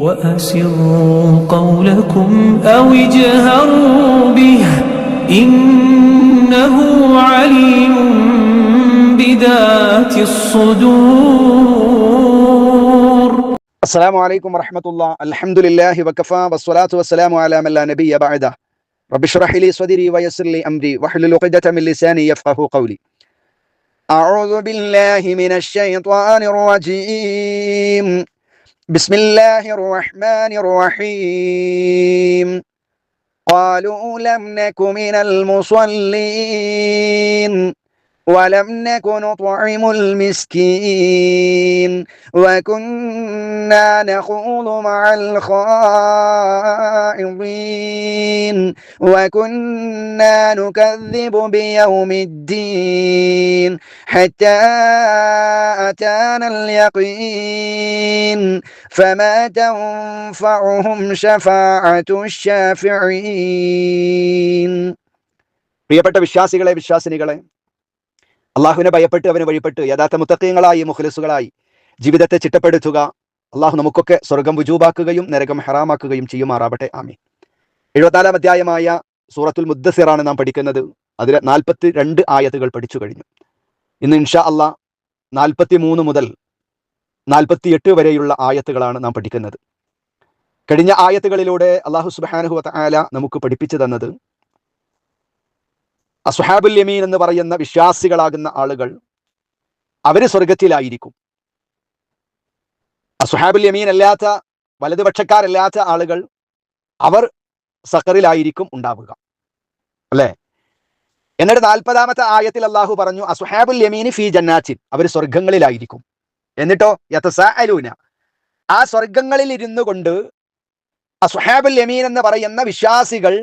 وأسروا قولكم أو اجهروا به إنه عليم بذات الصدور. السلام عليكم ورحمة الله. الحمد لله وكفى والصلاة والسلام على من لا نبي بعده. رب اشرح لي صدري ويسر لي أمري واحلل عقدة من لساني يفقهوا قولي. أعوذ بالله من الشيطان الرجيم. بسم الله الرحمن الرحيم. قالوا لم نك من المصلين ولم نك نطعم المسكين وكنا نخوض مع الخائضين وكنا نكذب بيوم الدين حتى أتانا اليقين فما تنفعهم شفاعة الشافعين. പ്രിയപ്പെട്ട വിശ്വാസികളെ വിശ്വാസിനികളെ, അള്ളാഹുവിനെ ഭയപ്പെട്ട് അവന് വഴിപ്പെട്ട് യഥാർത്ഥ മുത്തഖീങ്ങളായി മുഖ്ലിസുകളായി ജീവിതത്തെ ചിട്ടപ്പെടുത്തുക. അള്ളാഹു നമുക്കൊക്കെ സ്വർഗം വുജൂബാക്കുകയും നരകം ഹറാമാക്കുകയും ചെയ്യുമാറാവട്ടെ. ആമീൻ. 74 അധ്യായമായ സൂറത്തുൽ മുദ്ദസിറാണ് നാം പഠിക്കുന്നത്. അതിൽ 42 ആയത്തുകൾ പഠിച്ചു കഴിഞ്ഞു. ഇന്ന് ഇൻഷാ അള്ളാഹ് 43 മുതൽ 48 വരെയുള്ള ആയത്തുകളാണ് നാം പഠിക്കുന്നത്. കഴിഞ്ഞ ആയത്തുകളിലൂടെ അള്ളാഹു സുബ്ഹാനഹു വ തആല നമുക്ക് പഠിപ്പിച്ചു തന്നത് അസ്ഹാബുൽ യമീൻ എന്ന് പറയുന്ന വിശ്വാസികളാകുന്ന ആളുകൾ അവര് സ്വർഗത്തിലായിരിക്കും. അസ്ഹാബുൽ യമീൻ അല്ലാത്ത വലതുപക്ഷക്കാരല്ലാത്ത ആളുകൾ അവർ സഖറിലായിരിക്കും ഉണ്ടാവുക, അല്ലെ? എന്നിട്ട് 40-ാമത്തെ ആയത്തിൽ അള്ളാഹു പറഞ്ഞു അസ്ഹാബുൽ യമീൻ ഫീ ജന്നാത്തിൻ, അവർ സ്വർഗങ്ങളിലായിരിക്കും. എന്നിട്ടോ യതസാഅലൂന, ആ സ്വർഗങ്ങളിൽ ഇരുന്നു കൊണ്ട് അസ്ഹാബുൽ യമീൻ എന്ന് പറയുന്ന വിശ്വാസികൾ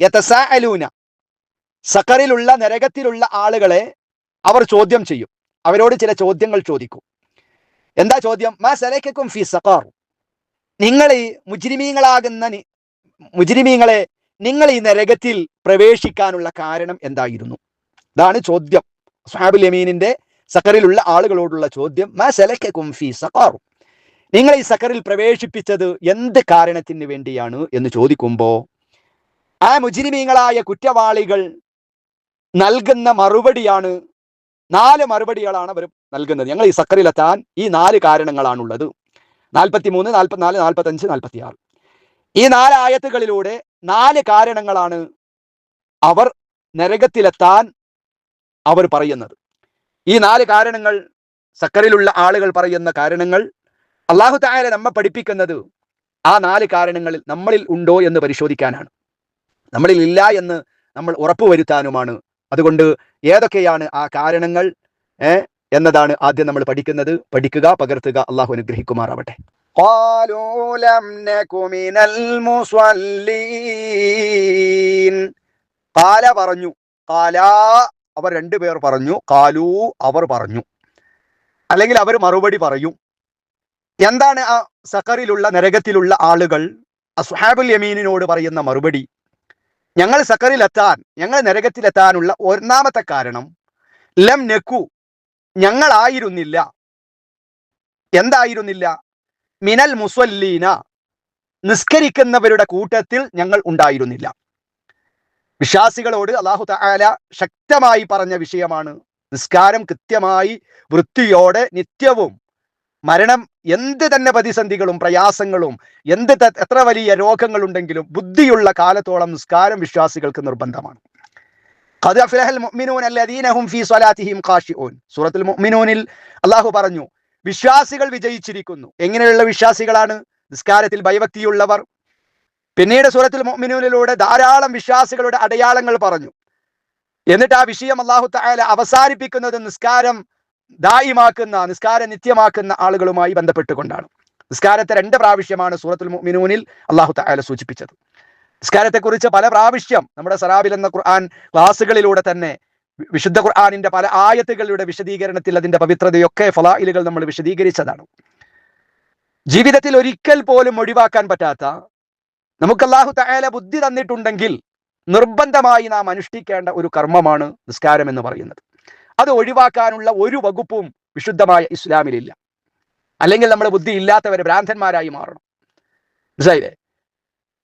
യതസാഅലൂന, സഖറിലുള്ള നരകത്തിലുള്ള ആളുകളെ അവർ ചോദ്യം ചെയ്യും. അവരോട് ചില ചോദ്യങ്ങൾ ചോദിക്കും. എന്താ ചോദ്യം? മാ സലക്കക്കും ഫീ സഖർ, നിങ്ങൾ ഈ മുജ്രിമീങ്ങളെ നിങ്ങൾ ഈ നരകത്തിൽ പ്രവേശിക്കാനുള്ള കാരണം എന്തായിരുന്നു? ഇതാണ് ചോദ്യം. അസ്ഹാബുൽ യമീനിന്റെ സഖറിലുള്ള ആളുകളോടുള്ള ചോദ്യം. മാ സലക്കക്കും ഫീ സഖർ, നിങ്ങൾ ഈ സഖറിൽ പ്രവേശിപ്പിച്ചത് എന്ത് കാരണത്തിന് വേണ്ടിയാണ് എന്ന് ചോദിക്കുമ്പോ ആ മുജ്രിമീങ്ങളായ കുറ്റവാളികൾ നൽകുന്ന മറുപടിയാണ്, 4 മറുപടികളാണ് അവർ നൽകുന്നത്. ഞങ്ങൾ ഈ സഖറിലെത്താൻ ഈ 4 കാരണങ്ങളാണുള്ളത്. 43, 44, 45, 46 ഈ 4 ആയത്തുകളിലൂടെ 4 കാരണങ്ങളാണ് അവർ നരകത്തിലെത്താൻ അവർ പറയുന്നത്. ഈ 4 കാരണങ്ങൾ, സഖറിലുള്ള ആളുകൾ പറയുന്ന കാരണങ്ങൾ, അല്ലാഹു തആല നമ്മെ പഠിപ്പിക്കുന്നത് ആ 4 കാരണങ്ങളിൽ നമ്മളിൽ ഉണ്ടോ എന്ന് പരിശോധിക്കാനാണ്. നമ്മളിൽ ഇല്ല എന്ന് നമ്മൾ ഉറപ്പുവരുത്താനുമാണ്. അതുകൊണ്ട് ഏതൊക്കെയാണ് ആ കാരണങ്ങൾ എന്നതാണ് ആദ്യം നമ്മൾ പഠിക്കുന്നത്. പഠിക്കുക, പകർത്തുക. അള്ളാഹു അനുഗ്രഹിക്കുമാറാവട്ടെ. ഖാല പറഞ്ഞു, ഖാല അവർ 2 പേർ പറഞ്ഞു, ഖാലു അവർ പറഞ്ഞു, അല്ലെങ്കിൽ അവർ മറുപടി പറയും. എന്താണ് ആ സഖറിലുള്ള നരകത്തിലുള്ള ആളുകൾ അസ്ഹാബുൽ യമീനിനോട് പറയുന്ന മറുപടി? ഞങ്ങൾ സഖറിലെത്താൻ, ഞങ്ങൾ നരകത്തിലെത്താനുള്ള 1ാമത്തെ കാരണം ലം നക്കു, ഞങ്ങളായിരുന്നില്ല. എന്തായിരുന്നില്ല? മിനൽ മുസല്ലീന, നിസ്കരിക്കുന്നവരുടെ കൂട്ടത്തിൽ ഞങ്ങൾ ഉണ്ടായിരുന്നില്ല. വിശ്വാസികളോട് അല്ലാഹു തആല ശക്തമായി പറഞ്ഞ വിഷയമാണ്. നിസ്കാരം കൃത്യമായി വൃത്തിയോടെ നിത്യവും, മരണം എന്ത് തന്നെ പ്രതിസന്ധികളും പ്രയാസങ്ങളും എത്ര വലിയ രോഗങ്ങളുണ്ടെങ്കിലും ബുദ്ധിയുള്ള കാലത്തോളം നിസ്കാരം വിശ്വാസികൾക്ക് നിർബന്ധമാണ്. ഖദ് അഫ്ലഹൽ മുഅ്മിനൂന അല്ലദീന ഹും ഫീ സ്വലാത്തിഹിം ഖാശിഊൻ. സൂറത്തുൽ മുഅ്മിനൂനിൽ അല്ലാഹു പറഞ്ഞു വിശ്വാസികൾ വിജയിച്ചിരിക്കുന്നു. എങ്ങനെയുള്ള വിശ്വാസികളാണ്? നിസ്കാരത്തിൽ ഭയഭക്തിയുള്ളവർ. പിന്നീട് സൂറത്തുൽ മുഅ്മിനൂനിലൂടെ ധാരാളം വിശ്വാസികളുടെ അടയാളങ്ങൾ പറഞ്ഞു. എന്നിട്ട് ആ വിഷയം അല്ലാഹു തആല അവസാനിപ്പിക്കുന്നത് നിസ്കാരം ദായിമാക്കുന്ന, നിസ്കാരം നിത്യമാക്കുന്ന ആളുകളുമായി ബന്ധപ്പെട്ടുകൊണ്ടാണ്. നിസ്കാരത്തെ 2 പ്രാവശ്യമാണ് സൂറത്തുൽ മുഅ്മിനൂനിൽ അല്ലാഹു തആല സൂചിപ്പിച്ചത്. നിസ്കാരത്തെക്കുറിച്ച് പല പ്രാവശ്യം നമ്മുടെ സറാബിൽ എന്ന ഖുർആൻ ക്ലാസുകളിലൂടെ തന്നെ വിശുദ്ധ ഖുർആനിന്റെ പല ആയത്തുകളുടെ വിശദീകരണത്തിൽ അതിന്റെ പവിത്രതയൊക്കെ ഫളായിലുകൾ നമ്മൾ വിശദീകരിച്ചതാണ്. ജീവിതത്തിൽ ഒരിക്കൽ പോലും ഒഴിവാക്കാൻ പറ്റാത്ത, നമുക്ക് അല്ലാഹു തആല ബുദ്ധി തന്നിട്ടുണ്ടെങ്കിൽ നിർബന്ധമായി നാം അനുഷ്ഠിക്കേണ്ട ഒരു കർമ്മമാണ് നിസ്കാരം എന്ന് പറയുന്നത്. അത് ഒഴിവാക്കാനുള്ള ഒരു വകുപ്പും വിശുദ്ധമായ ഇസ്ലാമിലില്ല. അല്ലെങ്കിൽ നമ്മൾ ബുദ്ധി ഇല്ലാത്തവരെ ഭ്രാന്തന്മാരായി മാറണം. മനസ്സിലായില്ലേ?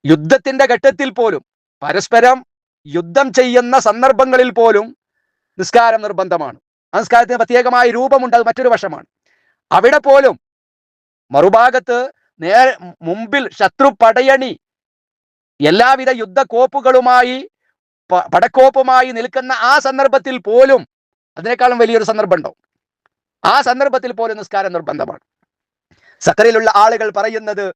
യുദ്ധത്തിന്റെ ഘട്ടത്തിൽ പോലും, പരസ്പരം യുദ്ധം ചെയ്യുന്ന സന്ദർഭങ്ങളിൽ പോലും നിസ്കാരം നിർബന്ധമാണ്. ആ നിസ്കാരത്തിന് പ്രത്യേകമായ രൂപമുണ്ട്, അത് മറ്റൊരു വശമാണ്. അവിടെ പോലും മറുഭാഗത്ത് മുമ്പിൽ ശത്രു പടയണി എല്ലാവിധ യുദ്ധക്കോപ്പുകളുമായി പടക്കോപ്പുമായി നിൽക്കുന്ന ആ സന്ദർഭത്തിൽ പോലും, അതിനേക്കാളും വലിയൊരു സന്ദർഭം ഉണ്ടോ, ആ സന്ദർഭത്തിൽ പോലും നിസ്കാരം നിർബന്ധമാണ്. സക്കറിലുള്ള ആളുകൾ പറയുന്നത്,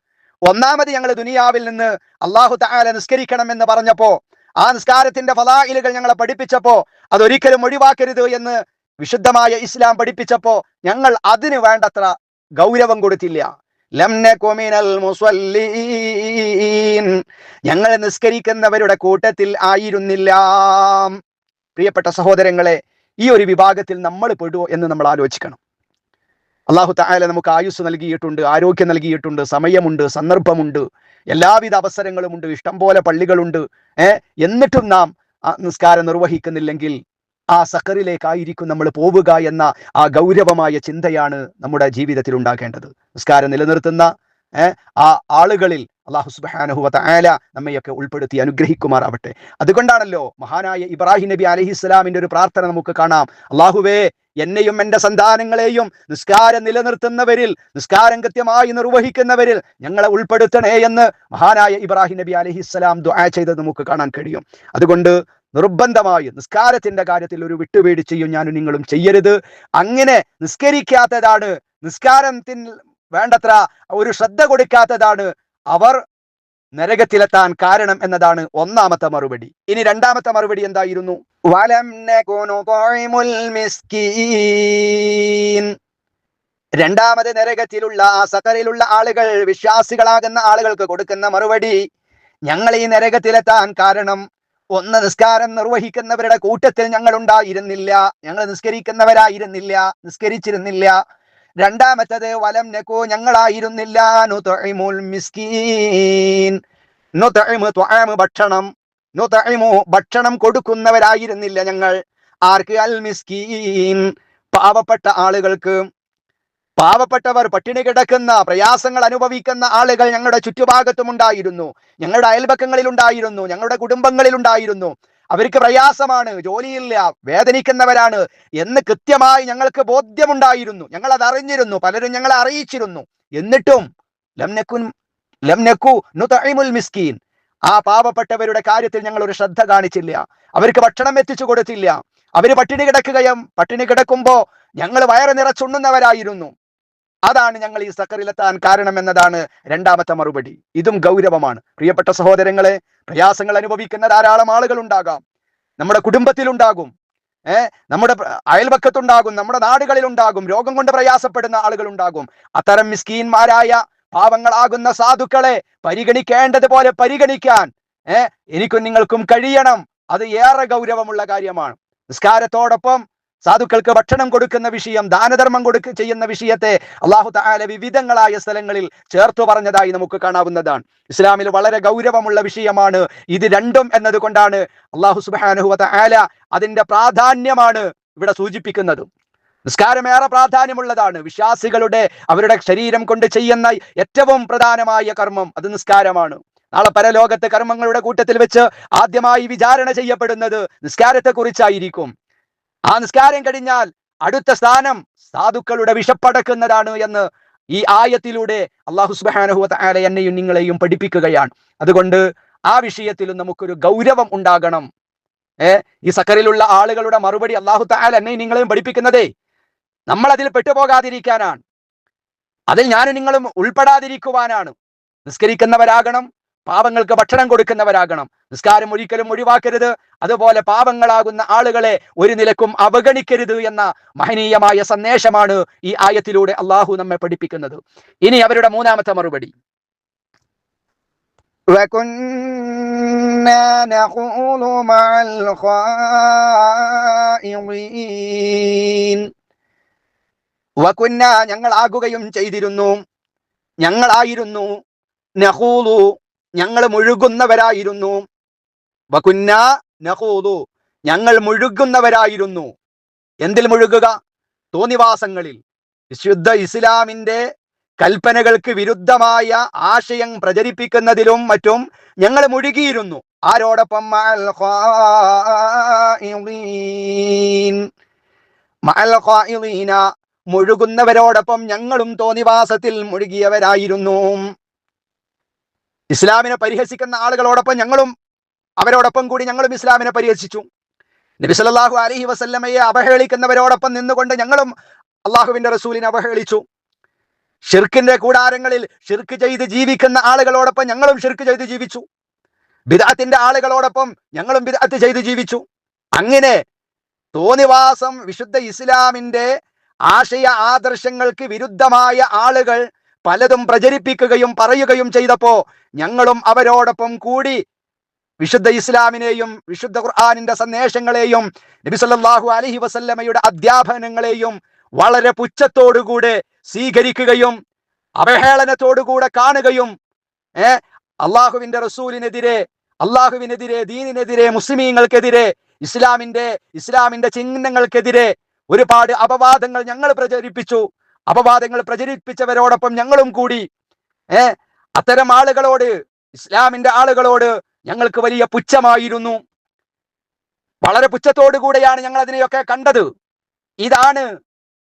ഒന്നാമത് ഞങ്ങൾ ദുനിയാവിൽ നിന്ന് അല്ലാഹു തആല നിസ്കരിക്കണം എന്ന് പറഞ്ഞപ്പോ, ആ നിസ്കാരത്തിന്റെ ഫളായിലുകൾ ഞങ്ങളെ പഠിപ്പിച്ചപ്പോ, അതൊരിക്കലും ഒഴിവാക്കരുത് എന്ന് വിശുദ്ധമായ ഇസ്ലാം പഠിപ്പിച്ചപ്പോ ഞങ്ങൾ അതിന് വേണ്ടത്ര ഗൗരവം കൊടുത്തില്ല. ലം നകു മിനൽ മുസല്ലീൻ, ഞങ്ങൾ നിസ്കരിക്കുന്നവരുടെ കൂട്ടത്തിൽ ആയിരുന്നില്ല. പ്രിയപ്പെട്ട സഹോദരങ്ങളെ, ഈ ഒരു വിഭാഗത്തിൽ നമ്മൾ പെടുവോ എന്ന് നമ്മൾ ആലോചിക്കണം. അല്ലാഹു തആല നമുക്ക് ആയുസ് നൽകിയിട്ടുണ്ട്, ആരോഗ്യം നൽകിയിട്ടുണ്ട്, സമയമുണ്ട്, സന്ദർഭമുണ്ട്, എല്ലാവിധ അവസരങ്ങളുമുണ്ട്, ഇഷ്ടംപോലെ പള്ളികളുണ്ട്. എന്നിട്ടും നാം നിസ്കാരം നിർവഹിക്കുന്നില്ലെങ്കിൽ ആ സക്കറിലേക്കായിരിക്കും നമ്മൾ പോവുക എന്ന ആ ഗൗരവമായ ചിന്തയാണ് നമ്മുടെ ജീവിതത്തിൽ ഉണ്ടാകേണ്ടത്. നിസ്കാരം നിലനിർത്തുന്ന ആ ആളുകളിൽ അല്ലാഹു സുബ്ഹാനഹു വ തആല നമ്മയൊക്കെ ഉൾപ്പെടുത്തി അനുഗ്രഹിക്കുമാറാവട്ടെ. അതുകൊണ്ടാണല്ലോ മഹാനായ ഇബ്രാഹിം നബി അലൈഹിസ്സലാമിന്റെ ഒരു പ്രാർത്ഥന നമുക്ക് കാണാം. അല്ലാഹുവേ, എന്നെയും എൻ്റെ സന്താനങ്ങളെയും നിസ്കാരം നിലനിർത്തുന്നവരിൽ, നിസ്കാരം കൃത്യമായി നിർവഹിക്കുന്നവരിൽ ഞങ്ങളെ ഉൾപ്പെടുത്തണേ എന്ന് മഹാനായ ഇബ്രാഹിം നബി അലൈഹിസ്സലാം ദുആ ചെയ്തത് നമുക്ക് കാണാൻ കഴിയും. അതുകൊണ്ട് നിർബന്ധമായി നിസ്കാരത്തിന്റെ കാര്യത്തിൽ ഒരു വിട്ടുവീഴ്ചയും ഞാനും നിങ്ങളും ചെയ്യരുത്. അങ്ങനെ നിസ്കരിക്കാത്തതാണ്, നിസ്കാരത്തിൽ വേണ്ടത്ര ഒരു ശ്രദ്ധ കൊടുക്കാത്തതാണ് അവർ നരകത്തിലെത്താൻ കാരണം എന്നതാണ് ഒന്നാമത്തെ മറുപടി. ഇനി രണ്ടാമത്തെ മറുപടി എന്തായിരുന്നു? വലം നകുനു തുഇമുൽ മിസ്കീൻ. രണ്ടാമത് നരകത്തിലുള്ള ആ സക്കറിലുള്ള ആളുകൾ, വിശ്വാസികളാകുന്ന ആളുകൾക്ക് കൊടുക്കുന്ന മറുപടി, ഞങ്ങൾ ഈ നരകത്തിലെത്താൻ കാരണം ഒന്ന്, നിസ്കാരം നിർവഹിക്കുന്നവരുടെ കൂട്ടത്തിൽ ഞങ്ങൾ ഉണ്ടായിരുന്നില്ല, ഞങ്ങൾ നിസ്കരിക്കുന്നവരായിരുന്നില്ല, നിസ്കരിച്ചിരുന്നില്ല. രണ്ടാമത്തത് വലം നകു, ഞങ്ങളായിരുന്നില്ല നുതുഇമുൽ മിസ്കീൻ, നുതുഇമു തുആമു ഭക്ഷണം, നുതുഇമു ഭക്ഷണം കൊടുക്കുന്നവരായിരുന്നില്ല ഞങ്ങൾ. ആർക്ക്? അൽ മിസ്കീൻ, പാവപ്പെട്ട ആളുകൾക്ക്. പാവപ്പെട്ടവർ, പട്ടിണി കിടക്കുന്ന, പ്രയാസങ്ങൾ അനുഭവിക്കുന്ന ആളുകൾ ഞങ്ങളുടെ ചുറ്റുഭാഗത്തും ഉണ്ടായിരുന്നു, ഞങ്ങളുടെ അയൽപക്കങ്ങളിൽ ഉണ്ടായിരുന്നു, ഞങ്ങളുടെ കുടുംബങ്ങളിൽ ഉണ്ടായിരുന്നു. അവർക്ക് പ്രയാസമാണ്, ജോലിയില്ല, വേദനിക്കുന്നവരാണ് എന്ന് കൃത്യമായി ഞങ്ങൾക്ക് ബോധ്യമുണ്ടായിരുന്നു, ഞങ്ങൾ അത് അറിഞ്ഞിരുന്നു, പലരും ഞങ്ങളെ അറിയിച്ചിരുന്നു. എന്നിട്ടും ലം നകു നുതഇമുൽ മിസ്കീൻ, ആ പാവപ്പെട്ടവരുടെ കാര്യത്തിൽ ഞങ്ങൾ ഒരു ശ്രദ്ധ കാണിച്ചില്ല, അവർക്ക് ഭക്ഷണം എത്തിച്ചു കൊടുത്തില്ല. അവര് പട്ടിണി കിടക്കുമ്പോ ഞങ്ങൾ വയറ് നിറച്ചുണ്ണുന്നവരായിരുന്നു. അതാണ് ഞങ്ങൾ ഈ സക്കറിലെത്താൻ കാരണം എന്നതാണ് രണ്ടാമത്തെ മറുപടി. ഇതും ഗൗരവമാണ്. പ്രിയപ്പെട്ട സഹോദരങ്ങളെ, പ്രയാസങ്ങൾ അനുഭവിക്കുന്ന ധാരാളം ആളുകൾ ഉണ്ടാകാം, നമ്മുടെ കുടുംബത്തിലുണ്ടാകും, നമ്മുടെ അയൽപക്കത്തുണ്ടാകും, നമ്മുടെ നാടുകളിൽ ഉണ്ടാകും, രോഗം കൊണ്ട് പ്രയാസപ്പെടുന്ന ആളുകൾ ഉണ്ടാകും. അത്തരം മിസ്കീന്മാരായ പാവങ്ങളാകുന്ന സാധുക്കളെ പരിഗണിക്കേണ്ടതുപോലെ പരിഗണിക്കാൻ എനിക്കും നിങ്ങൾക്കും കഴിയണം. അത് ഏറെ ഗൗരവമുള്ള കാര്യമാണ്. നിസ്കാരത്തോടൊപ്പം സാധുക്കൾക്ക് ഭക്ഷണം കൊടുക്കുന്ന വിഷയം, ദാനധർമ്മം ചെയ്യുന്ന വിഷയത്തെ അല്ലാഹു തആല വിവിധങ്ങളായ സ്ഥലങ്ങളിൽ ചേർത്തു പറഞ്ഞതായി നമുക്ക് കാണാവുന്നതാണ്. ഇസ്ലാമിൽ വളരെ ഗൗരവമുള്ള വിഷയമാണ് ഇത് രണ്ടും എന്നതുകൊണ്ടാണ് അല്ലാഹു സുബ്ഹാനഹു വ തആല അതിന്റെ പ്രാധാന്യമാണ് ഇവിടെ സൂചിപ്പിക്കുന്നത്. നിസ്കാരമേറെ പ്രാധാന്യമുള്ളതാണ്. വിശ്വാസികളുടെ അവരുടെ ശരീരം കൊണ്ട് ചെയ്യുന്ന ഏറ്റവും പ്രധാനമായ കർമ്മം അത് നിസ്കാരമാണ്. നാളെ പരലോകത്തെ കർമ്മങ്ങളുടെ കൂട്ടത്തിൽ വെച്ച് ആദ്യമായി വിചാരണ ചെയ്യപ്പെടുന്നത് നിസ്കാരത്തെ കുറിച്ചായിരിക്കും. ആ നിസ്കാരം കഴിഞ്ഞാൽ അടുത്ത സ്ഥാനം സാധുക്കളുടെ വിശപ്പടക്കുന്നതാണ് എന്ന് ഈ ആയത്തിലൂടെ അല്ലാഹു സുബ്ഹാനഹു വ തആല എന്നെയും നിങ്ങളെയും പഠിപ്പിക്കുകയാണ്. അതുകൊണ്ട് ആ വിഷയത്തിലും നമുക്കൊരു ഗൗരവം ഉണ്ടാകണം. ഈ സക്കറിലുള്ള ആളുകളുടെ മറുപടി അല്ലാഹു തആല എന്നെയും നിങ്ങളെയും പഠിപ്പിക്കുന്നതേ നമ്മൾ അതിൽ പെട്ടുപോകാതിരിക്കാനാണ്, അതിൽ ഞാനും നിങ്ങളും ഉൾപ്പെടാതിരിക്കുവാനാണ്. നിസ്കരിക്കുന്നവരാകണം, പാവങ്ങൾക്ക് ഭക്ഷണം കൊടുക്കുന്നവരാകണം, നിസ്കാരം ഒരിക്കലും ഒഴിവാക്കരുത്. അതുപോലെ പാവങ്ങളാകുന്ന ആളുകളെ ഒരു നിലക്കും അവഗണിക്കരുത് എന്ന മഹനീയമായ സന്ദേശമാണ് ഈ ആയത്തിലൂടെ അള്ളാഹു നമ്മെ പഠിപ്പിക്കുന്നത്. ഇനി അവരുടെ മൂന്നാമത്തെ മറുപടി, ഞങ്ങളാകുകയും ചെയ്തിരുന്നു, ഞങ്ങളായിരുന്നു, നഖൂലു ഞങ്ങൾ മുഴുകുന്നവരായിരുന്നു, വകുന്ന നഖൂലു ഞങ്ങൾ മുഴുകുന്നവരായിരുന്നു. എന്തിൽ മുഴുകുക? തോന്നിവാസങ്ങളിൽ. വിശുദ്ധ ഇസ്ലാമിന്റെ കൽപ്പനകൾക്ക് വിരുദ്ധമായ ആശയം പ്രചരിപ്പിക്കുന്നതിലും മറ്റും ഞങ്ങൾ മുഴുകിയിരുന്നു. ആരോടൊപ്പം? മുഴുകുന്നവരോടൊപ്പം ഞങ്ങളും തോന്നിവാസത്തിൽ മുഴുകിയവരായിരുന്നു. ഇസ്ലാമിനെ പരിഹസിക്കുന്ന ആളുകളോടൊപ്പം ഞങ്ങളും അവരോടൊപ്പം കൂടി ഞങ്ങളും ഇസ്ലാമിനെ പരിഹസിച്ചു. നബി സല്ലല്ലാഹു അലൈഹി വസല്ലമയെ അവഹേളിക്കുന്നവരോടൊപ്പം നിന്നുകൊണ്ട് ഞങ്ങളും അള്ളാഹുവിന്റെ റസൂലിനെ അവഹേളിച്ചു. ഷിർക്കിന്റെ കൂടാരങ്ങളിൽ ഷിർക്ക് ചെയ്ത് ജീവിക്കുന്ന ആളുകളോടൊപ്പം ഞങ്ങളും ഷിർക്ക് ചെയ്ത് ജീവിച്ചു. ബിദ്അത്തിന്റെ ആളുകളോടൊപ്പം ഞങ്ങളും ബിദ്അത്ത് ചെയ്ത് ജീവിച്ചു. അങ്ങനെ തോന്നിവാസം വിശുദ്ധ ഇസ്ലാമിന്റെ ആശയ ആദർശങ്ങൾക്ക് വിരുദ്ധമായ ആളുകൾ പലതും പ്രചരിപ്പിക്കുകയും പറയുകയും ചെയ്തപ്പോ ഞങ്ങളും അവരോടൊപ്പം കൂടി വിശുദ്ധ ഇസ്ലാമിനെയും വിശുദ്ധ ഖുർആനിന്റെ സന്ദേശങ്ങളെയും നബി സല്ലല്ലാഹു അലൈഹി വസല്ലമയുടെ അധ്യാപനങ്ങളെയും വളരെ പുച്ഛത്തോടുകൂടെ സ്വീകരിക്കുകയും അവഹേളനത്തോടുകൂടെ കാണുകയും അള്ളാഹുവിന്റെ റസൂലിനെതിരെ, അള്ളാഹുവിനെതിരെ, ദീനിനെതിരെ, മുസ്ലിമീങ്ങൾക്കെതിരെ, ഇസ്ലാമിന്റെ ചിഹ്നങ്ങൾക്കെതിരെ ഒരുപാട് അപവാദങ്ങൾ ഞങ്ങൾ പ്രചരിപ്പിച്ചു. അപവാദങ്ങൾ പ്രചരിപ്പിച്ചവരോടൊപ്പം ഞങ്ങളും കൂടി. അത്തരം ആളുകളോട്, ഇസ്ലാമിന്റെ ആളുകളോട് ഞങ്ങൾക്ക് വലിയ പുച്ഛമായിരുന്നു. വളരെ പുച്ഛത്തോടു കൂടെയാണ് ഞങ്ങൾ അതിനെയൊക്കെ കണ്ടത്. ഇതാണ്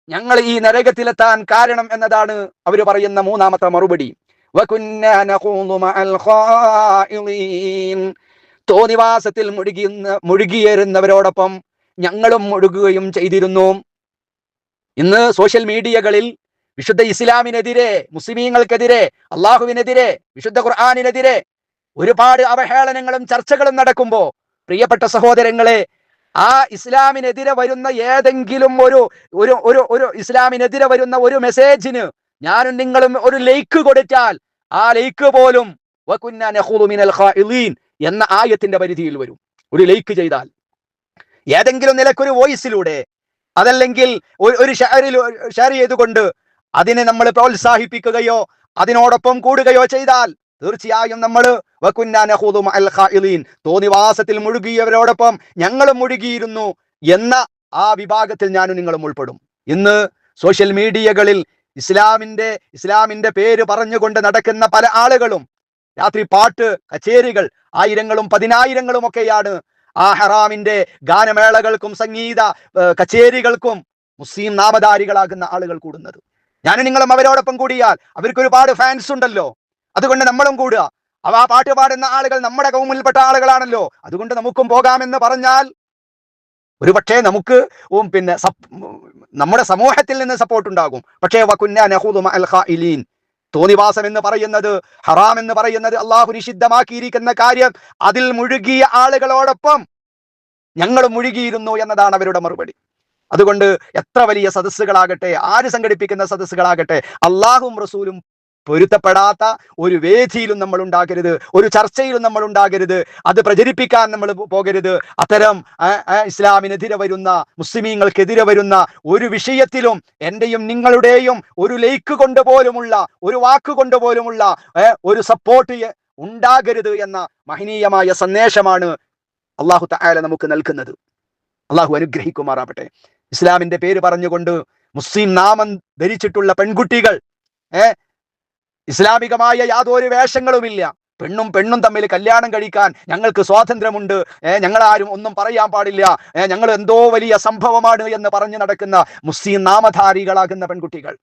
ഞങ്ങൾ ഈ നരകത്തിലെത്താൻ കാരണം എന്നതാണ് അവർ പറയുന്ന മൂന്നാമത്തെ മറുപടി. തോന്നിവാസത്തിൽ മുഴുകിയേറുന്നവരോടൊപ്പം ഞങ്ങളും മുഴുകുകയും ചെയ്തിരുന്നു. ഇന്ന് സോഷ്യൽ മീഡിയകളിൽ വിശുദ്ധ ഇസ്ലാമിനെതിരെ, മുസ്ലിമീങ്ങൾക്കെതിരെ, അള്ളാഹുവിനെതിരെ, വിശുദ്ധ ഖുർആനിനെതിരെ ഒരുപാട് അവഹേളനങ്ങളും ചർച്ചകളും നടക്കുമ്പോ പ്രിയപ്പെട്ട സഹോദരങ്ങളെ, ആ ഇസ്ലാമിനെതിരെ വരുന്ന ഏതെങ്കിലും ഒരു ഇസ്ലാമിനെതിരെ വരുന്ന ഒരു മെസ്സേജിന് ഞാനും നിങ്ങളും ഒരു ലൈക്ക് കൊടുത്താൽ ആ ലൈക്ക് പോലും എന്ന ആയത്തിന്റെ പരിധിയിൽ വരും. ഒരു ലൈക്ക് ചെയ്താൽ ഏതെങ്കിലും നിലക്കൊരു വോയിസിലൂടെ, അതല്ലെങ്കിൽ ഒരു ഷെയർ ചെയ്തുകൊണ്ട് അതിനെ നമ്മൾ പ്രോത്സാഹിപ്പിക്കുകയോ അതിനോടൊപ്പം കൂടുകയോ ചെയ്താൽ തീർച്ചയായും നമ്മൾ തോന്നിവാസത്തിൽ മുഴുകിയവരോടൊപ്പം ഞങ്ങളും മുഴുകിയിരുന്നു എന്ന ആ വിഭാഗത്തിൽ ഞാനും നിങ്ങളും ഉൾപ്പെടും. ഇന്ന് സോഷ്യൽ മീഡിയകളിൽ ഇസ്ലാമിന്റെ പേര് പറഞ്ഞുകൊണ്ട് നടക്കുന്ന പല ആളുകളും രാത്രി പാട്ട് കച്ചേരികൾ ആയിരങ്ങളും പതിനായിരങ്ങളും ഒക്കെയാണ് ആ ഹറാമിന്റെ ഗാനമേളകൾക്കും സംഗീത കച്ചേരികൾക്കും മുസ്ലിം നാമധാരികളാകുന്ന ആളുകൾ കൂടുന്നത്. ഞാനും നിങ്ങളും അവരോടൊപ്പം കൂടിയാൽ അവർക്ക് ഒരുപാട് ഫാൻസ് ഉണ്ടല്ലോ, അതുകൊണ്ട് നമ്മളും കൂടുക. ആ പാട്ട് പാടുന്ന ആളുകൾ നമ്മുടെ കൗമിൽപ്പെട്ട ആളുകളാണല്ലോ, അതുകൊണ്ട് നമുക്കും പോകാമെന്ന് പറഞ്ഞാൽ ഒരുപക്ഷെ നമുക്ക് നമ്മുടെ സമൂഹത്തിൽ നിന്ന് സപ്പോർട്ട് ഉണ്ടാകും. പക്ഷേ തോന്നിവാസം എന്ന് പറയുന്നത്, ഹറാം എന്ന് പറയുന്നത് അള്ളാഹു നിഷിദ്ധമാക്കിയിരിക്കുന്ന കാര്യം, അതിൽ മുഴുകിയ ആളുകളോടൊപ്പം ഞങ്ങൾ മുഴുകിയിരുന്നു എന്നതാണ് അവരുടെ മറുപടി. അതുകൊണ്ട് എത്ര വലിയ സദസ്സുകളാകട്ടെ, ആര് സംഘടിപ്പിക്കുന്ന സദസ്സുകളാകട്ടെ, അള്ളാഹും റസൂലും പൊരുത്തപ്പെടാത്ത ഒരു വേദിയിലും നമ്മൾ ഉണ്ടാകരുത്, ഒരു ചർച്ചയിലും നമ്മൾ ഉണ്ടാകരുത്, അത് പ്രചരിപ്പിക്കാൻ നമ്മൾ പോകരുത്. അത്തരം ഇസ്ലാമിനെതിരെ വരുന്ന, മുസ്ലിമീങ്ങൾക്കെതിരെ വരുന്ന ഒരു വിഷയത്തിലും എന്റെയും നിങ്ങളുടെയും ഒരു ലൈക്ക് കൊണ്ടുപോലുമുള്ള, ഒരു വാക്ക് കൊണ്ടുപോലുമുള്ള ഒരു സപ്പോർട്ട് ഉണ്ടാകരുത് എന്ന മഹനീയമായ സന്ദേശമാണ് അള്ളാഹു തആല നമുക്ക് നൽകുന്നത്. അള്ളാഹു അനുഗ്രഹിക്കുമാറാവട്ടെ. ഇസ്ലാമിന്റെ പേര് പറഞ്ഞുകൊണ്ട് മുസ്ലിം നാമം ധരിച്ചിട്ടുള്ള പെൺകുട്ടികൾ, ഇസ്ലാമികമായ യാതൊരു വേഷങ്ങളുമില്ല, പെണ്ണും തമ്മിൽ കല്യാണം കഴിക്കാൻ ഞങ്ങൾക്ക് സ്വാതന്ത്ര്യമുണ്ട്, ഞങ്ങൾ ആരും ഒന്നും പറയാൻ പാടില്ല, ഞങ്ങൾ എന്തോ വലിയ സംഭവമാണ് എന്ന് പറഞ്ഞു നടക്കുന്ന മുസ്ലിം നാമധാരികളാകുന്ന പെൺകുട്ടികൾ,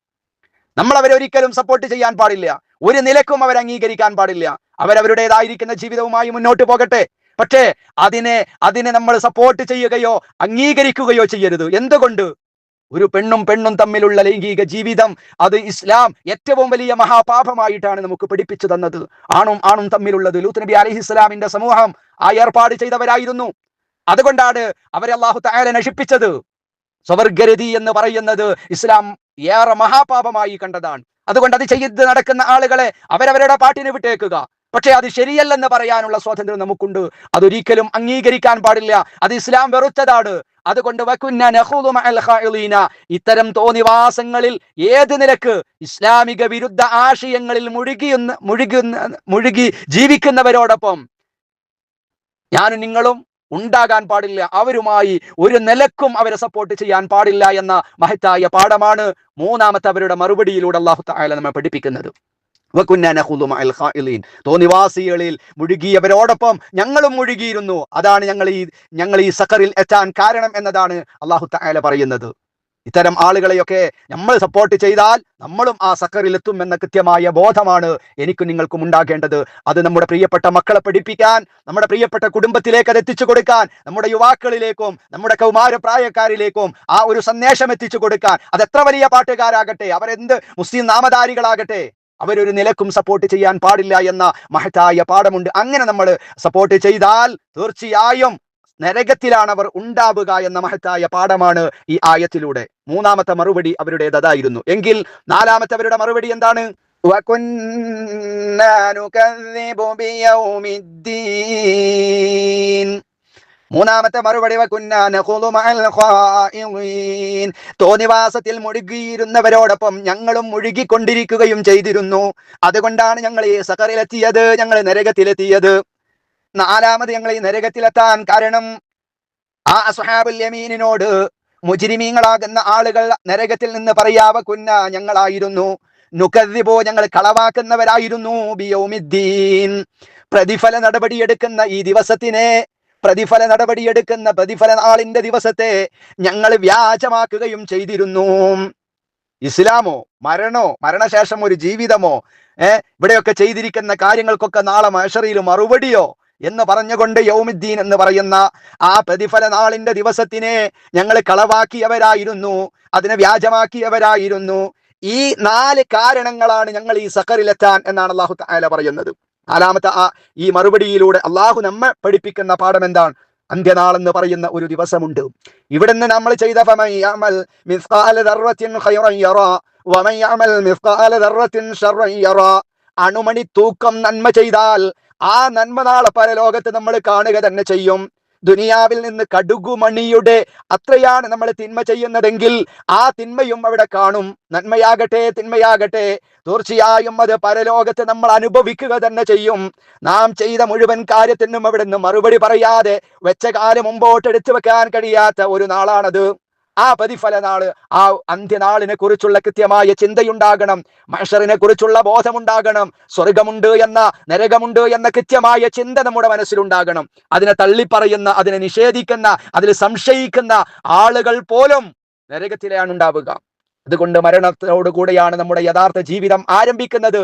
നമ്മൾ അവരൊരിക്കലും സപ്പോർട്ട് ചെയ്യാൻ പാടില്ല, ഒരു നിലക്കും അവർ അംഗീകരിക്കാൻ പാടില്ല. അവരവരുടേതായിരിക്കുന്ന ജീവിതവുമായി മുന്നോട്ട് പോകട്ടെ. പക്ഷേ അതിനെ നമ്മൾ സപ്പോർട്ട് ചെയ്യുകയോ അംഗീകരിക്കുകയോ ചെയ്യരുത്. എന്തുകൊണ്ട്? ഒരു പെണ്ണും തമ്മിലുള്ള ലൈംഗിക ജീവിതം, അത് ഇസ്ലാം ഏറ്റവും വലിയ മഹാപാപമായിട്ടാണ് നമുക്ക് പഠിപ്പിച്ചു തന്നത്. ആണും തമ്മിലുള്ളത്, ലൂത്ത് നബി അലൈഹിസ്സലാമിന്റെ സമൂഹം ആ ഏർപ്പാട് ചെയ്തവരായിരുന്നു. അതുകൊണ്ടാണ് അവരെ അല്ലാഹു തആല നശിപ്പിച്ചത്. സ്വർഗ്ഗരതി എന്ന് പറയുന്നത് ഇസ്ലാം ഏറെ മഹാപാപമായി കണ്ടതാണ്. അതുകൊണ്ട് അത് ചെയ്ത് നടക്കുന്ന ആളുകളെ അവരവരുടെ പാട്ടിന് വിട്ടേക്കുക. പക്ഷെ അത് ശരിയല്ലെന്ന് പറയാനുള്ള സ്വാതന്ത്ര്യം നമുക്കുണ്ട്. അതൊരിക്കലും അംഗീകരിക്കാൻ പാടില്ല. അത് ഇസ്ലാം വെറുത്തതാണ്. അതുകൊണ്ട് ഇത്തരം തോന്നിവാസങ്ങളിൽ ഏത് നിലക്ക് ഇസ്ലാമിക വിരുദ്ധ ആശയങ്ങളിൽ മുഴുകി ജീവിക്കുന്നവരോടൊപ്പം ഞാനും നിങ്ങളും ഉണ്ടാകാൻ പാടില്ല, അവരുമായി ഒരു നിലക്കും അവരെ സപ്പോർട്ട് ചെയ്യാൻ പാടില്ല എന്ന മഹത്തായ പാഠമാണ് മൂന്നാമത്തെ അവരുടെ മറുപടിയിലൂടെ അല്ലാഹു തആല നമ്മെ പഠിപ്പിക്കുന്നത്. തോന്നിവാസികളിൽ മുഴുകിയവരോടൊപ്പം ഞങ്ങളും മുഴുകിയിരുന്നു. അതാണ് ഞങ്ങൾ ഈ സഖറിൽ എത്താൻ കാരണം എന്നതാണ് അല്ലാഹു തആല പറയുന്നത്. ഇത്തരം ആളുകളെയൊക്കെ നമ്മൾ സപ്പോർട്ട് ചെയ്താൽ നമ്മളും ആ സഖറിൽ എത്തും എന്ന കൃത്യമായ ബോധമാണ് എനിക്കും നിങ്ങൾക്കും ഉണ്ടാകേണ്ടത്. അത് നമ്മുടെ പ്രിയപ്പെട്ട മക്കളെ പഠിപ്പിക്കാൻ, നമ്മുടെ പ്രിയപ്പെട്ട കുടുംബത്തിലേക്ക് അത് എത്തിച്ചു കൊടുക്കാൻ, നമ്മുടെ യുവാക്കളിലേക്കും നമ്മുടെ കൗമാരപ്രായക്കാരിലേക്കും ആ ഒരു സന്ദേശം എത്തിച്ചു കൊടുക്കാൻ. അത് എത്ര വലിയ പാട്ടുകാരാകട്ടെ, അവരെന്ത് മുസ്ലിം നാമധാരികളാകട്ടെ, അവരൊരു നിലക്കും സപ്പോർട്ട് ചെയ്യാൻ പാടില്ല എന്ന മഹത്തായ പാഠമുണ്ട്. അങ്ങനെ നമ്മൾ സപ്പോർട്ട് ചെയ്താൽ തീർച്ചയായും നരകത്തിലാണ് അവർ ഉണ്ടാവുക എന്ന മഹത്തായ പാഠമാണ് ഈ ആയത്തിലൂടെ. മൂന്നാമത്തെ മറുപടി അവരുടേതായിരുന്നു. എങ്കിൽ നാലാമത്തെ അവരുടെ മറുപടി എന്താണ്? മൂന്നാമത്തെ മറുപടി തോന്നിവാസത്തിൽ മുഴുകിയിരുന്നവരോടൊപ്പം ഞങ്ങളും മുഴുകിക്കൊണ്ടിരിക്കുകയും ചെയ്തിരുന്നു. അതുകൊണ്ടാണ് ഞങ്ങൾ ഈ സഖറിലെത്തിയത്, ഞങ്ങൾ നരകത്തിലെത്തിയത്. നാലാമത് ഞങ്ങൾ ഈ നരകത്തിലെത്താൻ കാരണം ആ അസ്ഹാബുൽ യമീനിനോട് മുജ്രിമീങ്ങളാകുന്ന ആളുകൾ നരകത്തിൽ നിന്ന് പറയാവ കുന്ന ഞങ്ങളായിരുന്നു, നുകദ്ദിബു ഞങ്ങൾ കളവാക്കുന്നവരായിരുന്നു, ബിയൗമിദ്ദീൻ പ്രതിഫല നടപടിയെടുക്കുന്ന ഈ ദിവസത്തിനെ, പ്രതിഫല നാളിന്റെ ദിവസത്തെ ഞങ്ങൾ വ്യാജമാക്കുകയും ചെയ്തിരുന്നു. ഇസ്ലാമോ മരണോ മരണശേഷം ഒരു ജീവിതമോ ഇവിടെയൊക്കെ ചെയ്തിരിക്കുന്ന കാര്യങ്ങൾക്കൊക്കെ നാളെ മഹ്ശറിൽ മറുപടിയോ എന്ന് പറഞ്ഞുകൊണ്ട് യൗമുദ്ദീൻ എന്ന് പറയുന്ന ആ പ്രതിഫല നാളിന്റെ ദിവസത്തിനെ ഞങ്ങൾ കളവാക്കിയവരായിരുന്നു, അതിനെ വ്യാജമാക്കിയവരായിരുന്നു. ഈ 4 കാരണങ്ങളാണ് ഞങ്ങൾ ഈ സഖറിലെത്താൻ എന്നാണ് അല്ലാഹു തആല പറയുന്നത്. നാലാമത്തെ ഈ മറുപടിയിലൂടെ അള്ളാഹു നമ്മെ പഠിപ്പിക്കുന്ന പാഠം എന്താണ്? അന്ത്യനാൾ എന്ന് പറയുന്ന ഒരു ദിവസമുണ്ട്. ഇവിടുന്ന് നമ്മൾ ചെയ്ത അണുമണി തൂക്കം നന്മ ചെയ്താൽ ആ നന്മ നാളെ പരലോകത്ത് നമ്മൾ കാണുക തന്നെ ചെയ്യും. ദുനിയാവിൽ നിന്ന് കടുകുമണിയുടെ അത്രയാണ് നമ്മൾ തിന്മ ചെയ്യുന്നതെങ്കിൽ ആ തിന്മയും അവിടെ കാണും. നന്മയാകട്ടെ തിന്മയാകട്ടെ തീർച്ചയായും അത് പരലോകത്ത് നമ്മൾ അനുഭവിക്കുക തന്നെ ചെയ്യും. നാം ചെയ്ത മുഴുവൻ കാര്യത്തിനും അവിടെ നിന്ന് മറുപടി പറയാതെ വെച്ച കാലം മുമ്പോട്ടെടുത്തു വെക്കാൻ കഴിയാത്ത ഒരു നാളാണത്. ആ പ്രതിഫല നാള്, ആ അന്ത്യനാളിനെ കുറിച്ചുള്ള കൃത്യമായ ചിന്തയുണ്ടാകണം, മഹ്ശറിനെ കുറിച്ചുള്ള ബോധമുണ്ടാകണം, സ്വർഗമുണ്ട് എന്ന നരകമുണ്ട് എന്ന കൃത്യമായ ചിന്ത നമ്മുടെ മനസ്സിലുണ്ടാകണം. അതിനെ തള്ളിപ്പറയുന്ന, അതിനെ നിഷേധിക്കുന്ന, അതിൽ സംശയിക്കുന്ന ആളുകൾ പോലും നരകത്തിലാണ് ഉണ്ടാവുക. അതുകൊണ്ട് മരണത്തോടു കൂടെയാണ് നമ്മുടെ യഥാർത്ഥ ജീവിതം ആരംഭിക്കുന്നത്.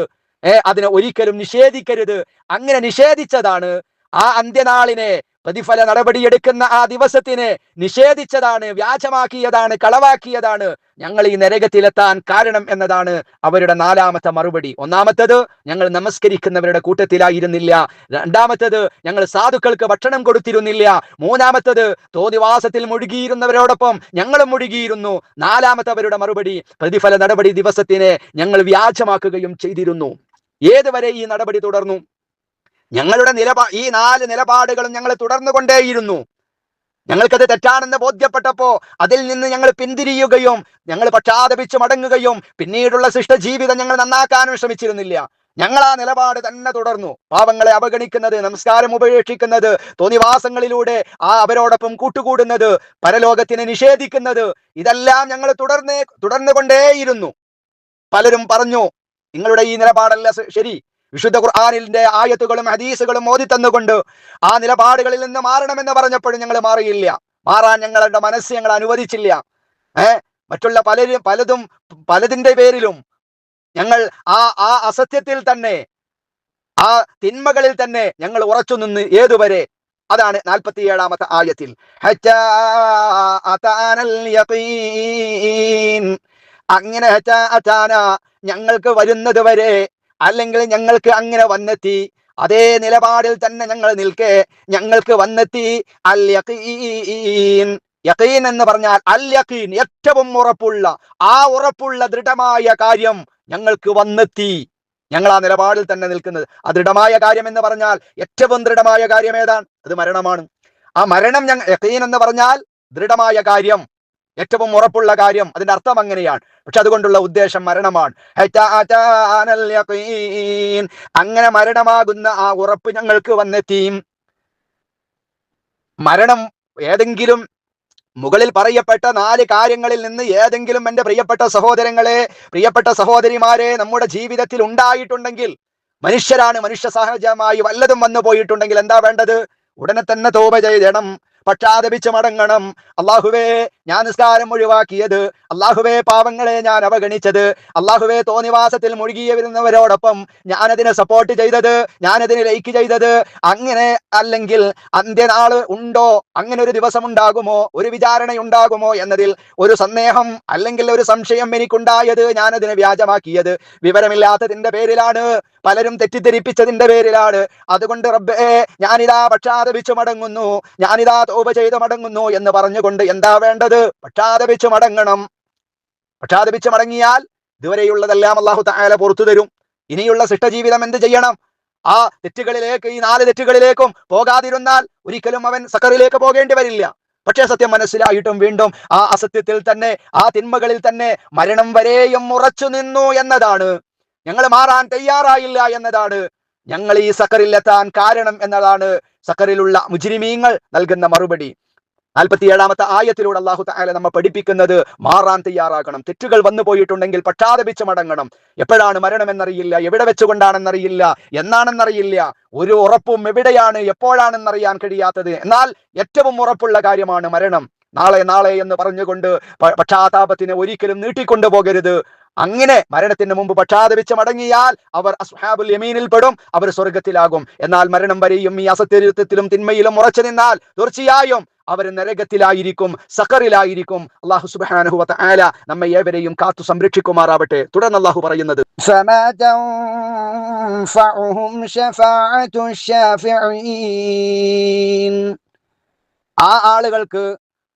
അതിനെ ഒരിക്കലും നിഷേധിക്കരുത്. അങ്ങനെ നിഷേധിച്ചതാണ് ആ അന്ത്യനാളിനെ, പ്രതിഫല നടപടിയെടുക്കുന്ന ആ ദിവസത്തിനെ നിഷേധിച്ചതാണ്, വ്യാജമാക്കിയതാണ്, കളവാക്കിയതാണ് ഞങ്ങൾ ഈ നരകത്തിലെത്താൻ കാരണം എന്നതാണ് അവരുടെ നാലാമത്തെ മറുപടി. ഒന്നാമത്തത്, ഞങ്ങൾ നമസ്കരിക്കുന്നവരുടെ കൂട്ടത്തിലായിരുന്നില്ല. രണ്ടാമത്തത്, ഞങ്ങൾ സാധുക്കൾക്ക് ഭക്ഷണം കൊടുത്തിരുന്നില്ല. മൂന്നാമത്തത്, തോന്നിവാസത്തിൽ മുഴുകിയിരുന്നവരോടൊപ്പം ഞങ്ങളും മുഴുകിയിരുന്നു. നാലാമത്തെ അവരുടെ മറുപടി, പ്രതിഫല നടപടി ദിവസത്തിനെ ഞങ്ങൾ വ്യാജമാക്കുകയും ചെയ്തിരുന്നു. ഏതുവരെ ഈ നടപടി തുടർന്നു? ഞങ്ങളുടെ ഈ 4 നിലപാടുകളും ഞങ്ങൾ തുടർന്നു കൊണ്ടേയിരുന്നു. ഞങ്ങൾക്കത് തെറ്റാണെന്ന് ബോധ്യപ്പെട്ടപ്പോ അതിൽ നിന്ന് ഞങ്ങൾ പിന്തിരിയുകയും ഞങ്ങൾ പക്ഷാതപിച്ച് മടങ്ങുകയും പിന്നീടുള്ള ശിഷ്ടജീവിതം ഞങ്ങൾ നന്നാക്കാനും ശ്രമിച്ചിരുന്നില്ല. ഞങ്ങൾ ആ നിലപാട് തന്നെ തുടർന്നു. പാവങ്ങളെ അവഗണിക്കുന്നത്, നമസ്കാരം ഉപേക്ഷിക്കുന്നത്, തോന്നിവാസങ്ങളിലൂടെ അവരോടൊപ്പം കൂട്ടുകൂടുന്നത്, പരലോകത്തിനെ നിഷേധിക്കുന്നത്, ഇതെല്ലാം ഞങ്ങൾ തുടർന്നുകൊണ്ടേയിരുന്നു. പലരും പറഞ്ഞു, നിങ്ങളുടെ ഈ നിലപാടല്ല ശരി. വിശുദ്ധ ഖുർആനിന്റെ ആയത്തുകളും ഹദീസുകളും ഓതി തന്നുകൊണ്ട് ആ നിലപാടുകളിൽ നിന്ന് മാറണമെന്ന് പറഞ്ഞപ്പോഴും ഞങ്ങൾ മാറിയില്ല. മാറാൻ ഞങ്ങളുടെ മനസ്സ് ഞങ്ങൾ അനുവദിച്ചില്ല. മറ്റുള്ള പലതിന്റെ പേരിലും ഞങ്ങൾ ആ അസത്യത്തിൽ തന്നെ, ആ തിന്മകളിൽ തന്നെ ഞങ്ങൾ ഉറച്ചു നിന്ന്. ഏതുവരെ? അതാണ് 47-ാമത്തെ ആയത്തിൽ, അങ്ങനെ ഞങ്ങൾക്ക് വരുന്നത് വരെ, അല്ലെങ്കിൽ ഞങ്ങൾക്ക് അങ്ങനെ വന്നെത്തി. അതേ നിലപാടിൽ തന്നെ ഞങ്ങൾ നിൽക്കെ ഞങ്ങൾക്ക് വന്നെത്തി അൽ യഖീൻ. യഖീൻ എന്ന് പറഞ്ഞാൽ അൽ യഖീൻ, ഏറ്റവും ഉറപ്പുള്ള, ആ ഉറപ്പുള്ള ദൃഢമായ കാര്യം ഞങ്ങൾക്ക് വന്നെത്തി. ഞങ്ങൾ ആ നിലപാടിൽ തന്നെ നിൽക്കുന്നത്. ആ ദൃഢമായ കാര്യം എന്ന് പറഞ്ഞാൽ ഏറ്റവും ദൃഢമായ കാര്യം ഏതാണ്? അത് മരണമാണ്. ആ മരണം യഖീൻ എന്ന് പറഞ്ഞാൽ ദൃഢമായ കാര്യം, ഏറ്റവും ഉറപ്പുള്ള കാര്യം. അതിന്റെ അർത്ഥം അങ്ങനെയാണ്. പക്ഷെ അതുകൊണ്ടുള്ള ഉദ്ദേശം മരണമാണ്. അങ്ങനെ മരണമാകുന്ന ആ ഉറപ്പ് ഞങ്ങൾക്ക് വന്നെത്തി. മരണം ഏതെങ്കിലും മുകളിൽ പറയപ്പെട്ട 4 കാര്യങ്ങളിൽ നിന്ന് ഏതെങ്കിലും എൻ്റെ പ്രിയപ്പെട്ട സഹോദരങ്ങളെ, പ്രിയപ്പെട്ട സഹോദരിമാരെ നമ്മുടെ ജീവിതത്തിൽ ഉണ്ടായിട്ടുണ്ടെങ്കിൽ, മനുഷ്യരാണ്, മനുഷ്യ സഹജമായി വല്ലതും വന്നു പോയിട്ടുണ്ടെങ്കിൽ എന്താ വേണ്ടത്? ഉടനെ തന്നെ തൗബ ചെയ്യണം, പക്ഷാതപിച്ച് മടങ്ങണം. അള്ളാഹുവേ, ഞാൻ നിസ്കാരം ഒഴിവാക്കിയത്, അള്ളാഹുവേ പാവങ്ങളെ ഞാൻ അവഗണിച്ചത്, അള്ളാഹുവേ തോന്നിവാസത്തിൽ മുഴുകിയ വരുന്നവരോടൊപ്പം ഞാനതിനെ സപ്പോർട്ട് ചെയ്തത്, ഞാനതിനെ ലൈക്ക് ചെയ്തത്, അങ്ങനെ അല്ലെങ്കിൽ അന്ത്യനാള് ഉണ്ടോ, അങ്ങനെ ഒരു ദിവസം ഉണ്ടാകുമോ, ഒരു വിചാരണയുണ്ടാകുമോ എന്നതിൽ ഒരു സന്ദേഹം അല്ലെങ്കിൽ ഒരു സംശയം എനിക്കുണ്ടായത്, ഞാനതിനെ വ്യാജമാക്കിയത് വിവരമില്ലാത്തതിന്റെ പേരിലാണ്, പലരും തെറ്റിദ്ധരിപ്പിച്ചതിന്റെ പേരിലാണ്. അതുകൊണ്ട് റബ്ബേ, ഞാനിതാ പക്ഷാതപിച്ചു മടങ്ങുന്നു, ഞാനിതാ തൗബ ചെയ്ത് മടങ്ങുന്നു എന്ന് പറഞ്ഞുകൊണ്ട് എന്താ വേണ്ടത്? പക്ഷാതപിച്ചു മടങ്ങണം. പക്ഷാതപിച്ചു മടങ്ങിയാൽ ഇതുവരെയുള്ളതെല്ലാം അല്ലാഹു തആല പുറത്തു തരും. ഇനിയുള്ള ശിഷ്ടജീവിതം എന്ത് ചെയ്യണം? ആ തെറ്റുകളിലേക്ക്, ഈ 4 തെറ്റുകളിലേക്കും പോകാതിരുന്നാൽ ഒരിക്കലും അവൻ സക്കറിലേക്ക് പോകേണ്ടി വരില്ല. പക്ഷേ സത്യം മനസ്സിലായിട്ടും വീണ്ടും ആ അസത്യത്തിൽ തന്നെ, ആ തിന്മകളിൽ തന്നെ മരണം വരെയും ഉറച്ചു നിന്നു എന്നതാണ്, ഞങ്ങൾ മാറാൻ തയ്യാറായില്ല എന്നതാണ്, ഞങ്ങൾ ഈ സക്കറിലെത്താൻ കാരണം എന്നതാണ് സക്കറിലുള്ള മുജ്രിമീങ്ങൾ നൽകുന്ന മറുപടി. 47-ാമത്തെ ആയത്തിലൂടെ അല്ലാഹു തആല നമ്മെ പഠിപ്പിക്കുന്നത് മാറാൻ തയ്യാറാകണം. തെറ്റുകൾ വന്നു പോയിട്ടുണ്ടെങ്കിൽ പക്ഷാതപിച്ച് മടങ്ങണം. എപ്പോഴാണ് മരണം എന്നറിയില്ല, എവിടെ വെച്ചുകൊണ്ടാണെന്നറിയില്ല, എന്നാണെന്നറിയില്ല, ഒരു ഉറപ്പും എവിടെയാണ് എപ്പോഴാണെന്നറിയാൻ കഴിയാത്തത്. എന്നാൽ ഏറ്റവും ഉറപ്പുള്ള കാര്യമാണ് മരണം. നാളെ നാളെ എന്ന് പറഞ്ഞുകൊണ്ട് പക്ഷാതാപത്തിനെ ഒരിക്കലും നീട്ടിക്കൊണ്ടു പോകരുത്. അങ്ങനെ മരണത്തിന് മുമ്പ് പക്ഷാതപിച്ച് മടങ്ങിയാൽ അവർ അസ്ഹാബുൽ യമീനിൽ പെടും, അവർ സ്വർഗത്തിലാകും. എന്നാൽ മരണം വരെയും ഈ അസത്യത്തിലും തിന്മയിലും ഉറച്ചു നിന്നാൽ തീർച്ചയായും അവർ നരകത്തിലായിരിക്കും, സഖറിലായിരിക്കും. അല്ലാഹു സുബ്ഹാനഹു വ തആല നമ്മെ ഏവരെയും കാത്തു സംരക്ഷിക്കുമാറാവട്ടെ. തുടർന്ന് അല്ലാഹു പറയുന്നത്, فما تنفعهم شفاعة الشافعين. ആ ആളുകൾക്ക്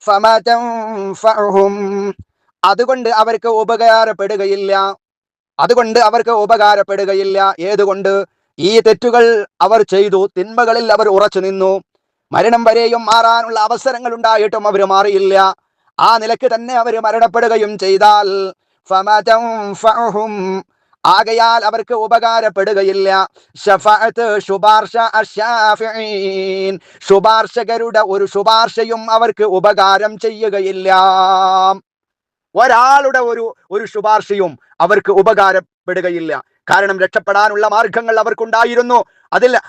ഫമാ തൻഫഉഹും, അതുകൊണ്ട് അവർക്ക് ഉപകാരപ്പെടുകയില്ല, അതുകൊണ്ട് അവർക്ക് ഉപകാരപ്പെടുകയില്ല. ഏതുകൊണ്ട്? ഈ തെറ്റുകൾ അവർ ചെയ്തു, തിന്മകളിൽ അവർ ഉറച്ചു നിന്നു, മരണം വരെയും മാറാനുള്ള അവസരങ്ങൾ ഉണ്ടായിട്ടും അവർ മാറിയില്ല. ആ നിലക്ക് തന്നെ അവർ മരണപ്പെടുകയും ചെയ്താൽ ഫമാ തൻഫഉഹും, ആകയാൽ അവർക്ക് ഉപകാരപ്പെടുകയില്ല. ശഫാഅത്ത്, ശുപാർശ, അശ്ശാഫിഈൻ, ശുപാർശകരുടെ ഒരു ശുപാർശയും അവർക്ക് ഉപകാരം ചെയ്യുകയില്ല. ഒരാളുടെ ഒരു ശുപാർശയും അവർക്ക് ഉപകാരപ്പെടുകയില്ല. കാരണം രക്ഷപ്പെടാനുള്ള മാർഗങ്ങൾ അവർക്കുണ്ടായിരുന്നു,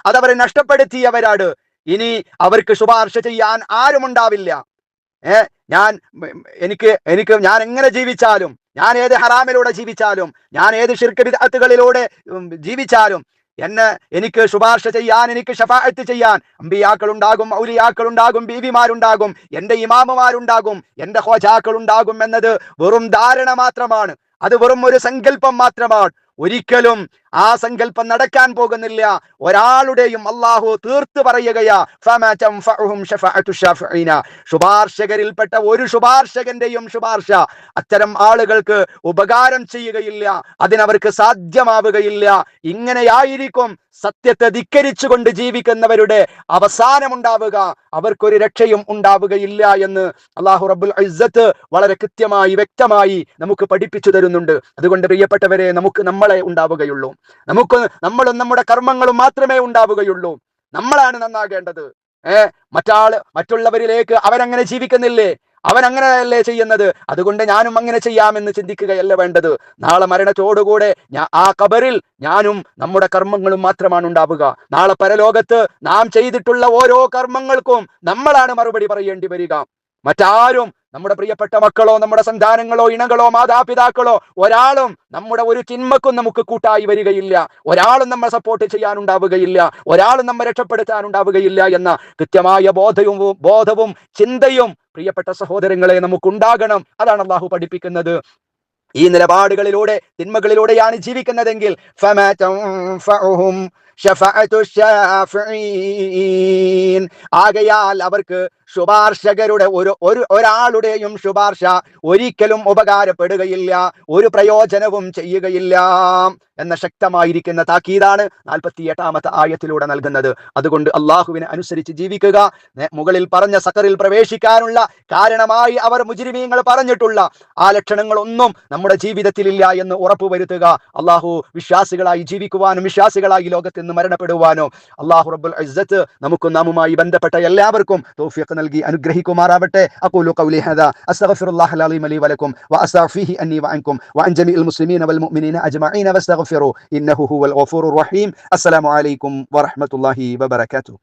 അതവരെ നഷ്ടപ്പെടുത്തിയവരാണ്. ഇനി അവർക്ക് ശുപാർശ ചെയ്യാൻ ആരുമുണ്ടാവില്ല. ഞാൻ എങ്ങനെ ജീവിച്ചാലും, ഞാൻ ഏത് ഹറാമിലൂടെ ജീവിച്ചാലും, ഞാൻ ഏത് ശിർക്ക് ബിദ്അത്തുകളിലൂടെ ജീവിച്ചാലും എനിക്ക് ശുപാർശ ചെയ്യാൻ, എനിക്ക് ശഫാഅത്ത് ചെയ്യാൻ അമ്പിയാക്കൾ ഉണ്ടാകും, ഔലിയാക്കൾ ഉണ്ടാകും, ബീവിമാരുണ്ടാകും, എൻ്റെ ഇമാമുമാരുണ്ടാകും, എൻ്റെ ഖ്വാജാക്കൾ ഉണ്ടാകും എന്നത് വെറും ധാരണ മാത്രമാണ്. അത് വെറും ഒരു സങ്കല്പം മാത്രമാണ്. ഒരിക്കലും ആ സങ്കല്പം നടക്കാൻ പോകുന്നില്ല. ഒരാളുടെയും അല്ലാഹു തീർത്തു പറയുകയാ, ഫമാ തൻഫഉഹും ശഫാഅത്തു ശാഫിഈന, ശുപാർശകരിൽപ്പെട്ട ഒരു ശുപാർശകന്റെയും ശുപാർശ അത്തരം ആളുകൾക്ക് ഉപകാരം ചെയ്യുകയില്ല, അതിനവർക്ക് സാധ്യമാവുകയില്ല. ഇങ്ങനെയായിരിക്കും സത്യത്തെ ധിക്കരിച്ചുകൊണ്ട് ജീവിക്കുന്നവരുടെ അവസാനമുണ്ടാവുക. അവർക്കൊരു രക്ഷയും ഉണ്ടാവുകയില്ല എന്ന് അല്ലാഹു റബ്ബുൽ ഇസ്സത്ത് വളരെ കൃത്യമായി, വ്യക്തമായി നമുക്ക് പഠിപ്പിച്ചു തരുന്നുണ്ട്. അതുകൊണ്ട് പ്രിയപ്പെട്ടവരെ, നമുക്ക് നമ്മളെ ഉണ്ടാവുകയുള്ളൂ, നമ്മളും നമ്മുടെ കർമ്മങ്ങളും മാത്രമേ ഉണ്ടാവുകയുള്ളൂ. നമ്മളാണ് നന്നാകേണ്ടത്. മറ്റുള്ളവരിലേക്ക് അവരങ്ങനെ ജീവിക്കുന്നില്ലേ, അവൻ അങ്ങനെയല്ലേ ചെയ്യുന്നത്, അതുകൊണ്ട് ഞാനും അങ്ങനെ ചെയ്യാമെന്ന് ചിന്തിക്കുകയല്ല വേണ്ടത്. നാളെ മരണത്തോടുകൂടെ ആ ഖബറിൽ ഞാനും നമ്മുടെ കർമ്മങ്ങളും മാത്രമാണ് ഉണ്ടാവുക. നാളെ പരലോകത്ത് നാം ചെയ്തിട്ടുള്ള ഓരോ കർമ്മങ്ങൾക്കും നമ്മളാണ് മറുപടി പറയേണ്ടി വരിക. മറ്റാരും, നമ്മുടെ പ്രിയപ്പെട്ട മക്കളോ, നമ്മുടെ സന്താനങ്ങളോ, ഇണകളോ, മാതാപിതാക്കളോ, ഒരാളും നമ്മുടെ ഒരു തിന്മക്കും നമുക്ക് കൂട്ടായി വരികയില്ല. ഒരാളും നമ്മെ സപ്പോർട്ട് ചെയ്യാനുണ്ടാവുകയില്ല, ഒരാളും നമ്മെ രക്ഷപ്പെടുത്താനുണ്ടാവുകയില്ല എന്ന കൃത്യമായ ബോധവും ചിന്തയും പ്രിയപ്പെട്ട സഹോദരങ്ങളെ നമുക്കുണ്ടാകണം. അതാണ് അല്ലാഹു പഠിപ്പിക്കുന്നത്. ഈ നിലപാടുകളിലൂടെ, തിന്മകളിലൂടെയാണ് ജീവിക്കുന്നതെങ്കിൽ ഫമാ തൻഫഉഹും ശഫാഅത്തു ശാഫിഈൻ, ആകയാൽ അവർക്ക് ശുപാർശകരുടെ ഒരാളുടെയും ശുപാർശ ഒരിക്കലും ഉപകാരപ്പെടുകയില്ല, ഒരു പ്രയോജനവും ചെയ്യുകയില്ല എന്ന ശക്തമായിരിക്കുന്ന താക്കീതാണ് 48-ാമത്തെ ആയത്തിലൂടെ നൽകുന്നത്. അതുകൊണ്ട് അള്ളാഹുവിനെ അനുസരിച്ച് ജീവിക്കുക. മുകളിൽ പറഞ്ഞ സഖറിൽ പ്രവേശിക്കാനുള്ള കാരണമായി അവർ മുജ്രിമീങ്ങൾ പറഞ്ഞിട്ടുള്ള ആ ലക്ഷണങ്ങളൊന്നും നമ്മുടെ ജീവിതത്തിലില്ല എന്ന് ഉറപ്പുവരുത്തുക. അള്ളാഹു വിശ്വാസികളായി ജീവിക്കുവാനും വിശ്വാസികളായി ലോകത്ത് നിന്ന് മരണപ്പെടുവാനോ അല്ലാഹു റബ്ബുൽ ഇസ്സത്ത് നമുക്കും നാമുമായി ബന്ധപ്പെട്ട എല്ലാവർക്കും തൗഫീഖ് നൽകി അനുഗ്രഹിക്കുമാറാവട്ടെ. അഖൂലു ഖൗലി ഹാദാ അസ്തഗ്ഫിറുല്ലാഹൽ അലീം ലി വലക്കും വഅസ്തഗ്ഫിഹി അന്നി വഅൻകും വഅൻ ജമീഇൽ മുസ്ലിമീന വൽ മുഅ്മിനീന അജ്മഈന വസ്തഗ്ഫിറു ഇന്നഹു ഹുവൽ ഗഫൂറുർ റഹീം. അസ്സലാമു അലൈക്കും വറഹ്മത്തുള്ളാഹി വബറകാതുഹു.